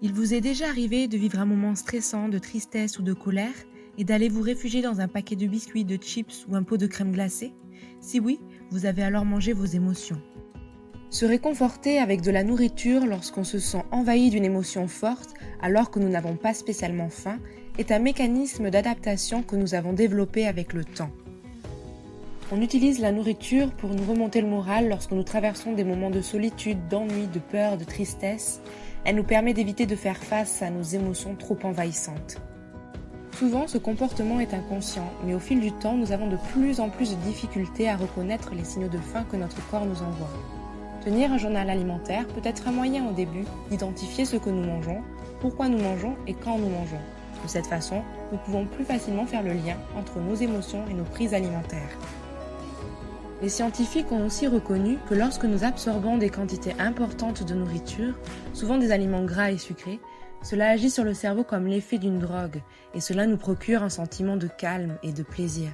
Il vous est déjà arrivé de vivre un moment stressant, de tristesse ou de colère et d'aller vous réfugier dans un paquet de biscuits, de chips ou un pot de crème glacée? Si oui, vous avez alors mangé vos émotions. Se réconforter avec de la nourriture lorsqu'on se sent envahi d'une émotion forte alors que nous n'avons pas spécialement faim est un mécanisme d'adaptation que nous avons développé avec le temps. On utilise la nourriture pour nous remonter le moral lorsque nous traversons des moments de solitude, d'ennui, de peur, de tristesse. Elle nous permet d'éviter de faire face à nos émotions trop envahissantes. Souvent, ce comportement est inconscient, mais au fil du temps, nous avons de plus en plus de difficultés à reconnaître les signaux de faim que notre corps nous envoie. Tenir un journal alimentaire peut être un moyen au début d'identifier ce que nous mangeons, pourquoi nous mangeons et quand nous mangeons. De cette façon, nous pouvons plus facilement faire le lien entre nos émotions et nos prises alimentaires. Les scientifiques ont aussi reconnu que lorsque nous absorbons des quantités importantes de nourriture, souvent des aliments gras et sucrés, cela agit sur le cerveau comme l'effet d'une drogue et cela nous procure un sentiment de calme et de plaisir.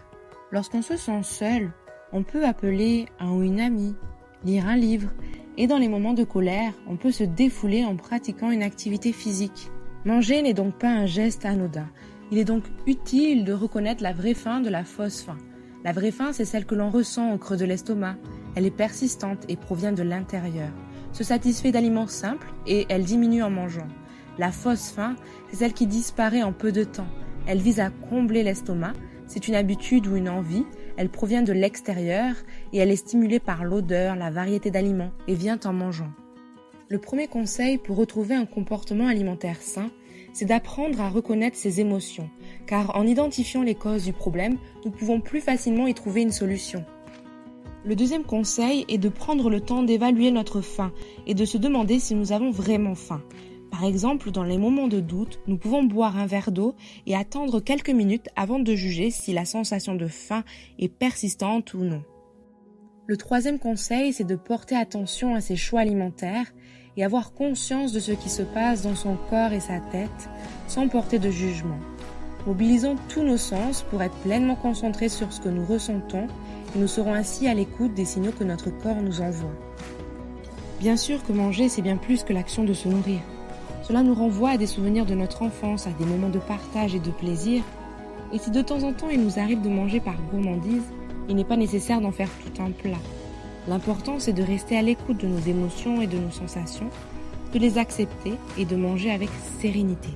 Lorsqu'on se sent seul, on peut appeler un ou une amie, lire un livre et dans les moments de colère, on peut se défouler en pratiquant une activité physique. Manger n'est donc pas un geste anodin. Il est donc utile de reconnaître la vraie faim de la fausse faim. La vraie faim, c'est celle que l'on ressent au creux de l'estomac. Elle est persistante et provient de l'intérieur. Se satisfait d'aliments simples et elle diminue en mangeant. La fausse faim, c'est celle qui disparaît en peu de temps. Elle vise à combler l'estomac. C'est une habitude ou une envie. Elle provient de l'extérieur et elle est stimulée par l'odeur, la variété d'aliments et vient en mangeant. Le premier conseil pour retrouver un comportement alimentaire sain, c'est d'apprendre à reconnaître ses émotions, car en identifiant les causes du problème, nous pouvons plus facilement y trouver une solution. Le deuxième conseil est de prendre le temps d'évaluer notre faim et de se demander si nous avons vraiment faim. Par exemple, dans les moments de doute, nous pouvons boire un verre d'eau et attendre quelques minutes avant de juger si la sensation de faim est persistante ou non. Le troisième conseil, c'est de porter attention à ses choix alimentaires et avoir conscience de ce qui se passe dans son corps et sa tête, sans porter de jugement. Mobilisons tous nos sens pour être pleinement concentrés sur ce que nous ressentons et nous serons ainsi à l'écoute des signaux que notre corps nous envoie. Bien sûr que manger, c'est bien plus que l'action de se nourrir. Cela nous renvoie à des souvenirs de notre enfance, à des moments de partage et de plaisir. Et si de temps en temps il nous arrive de manger par gourmandise, il n'est pas nécessaire d'en faire tout un plat. L'important, c'est de rester à l'écoute de nos émotions et de nos sensations, de les accepter et de manger avec sérénité.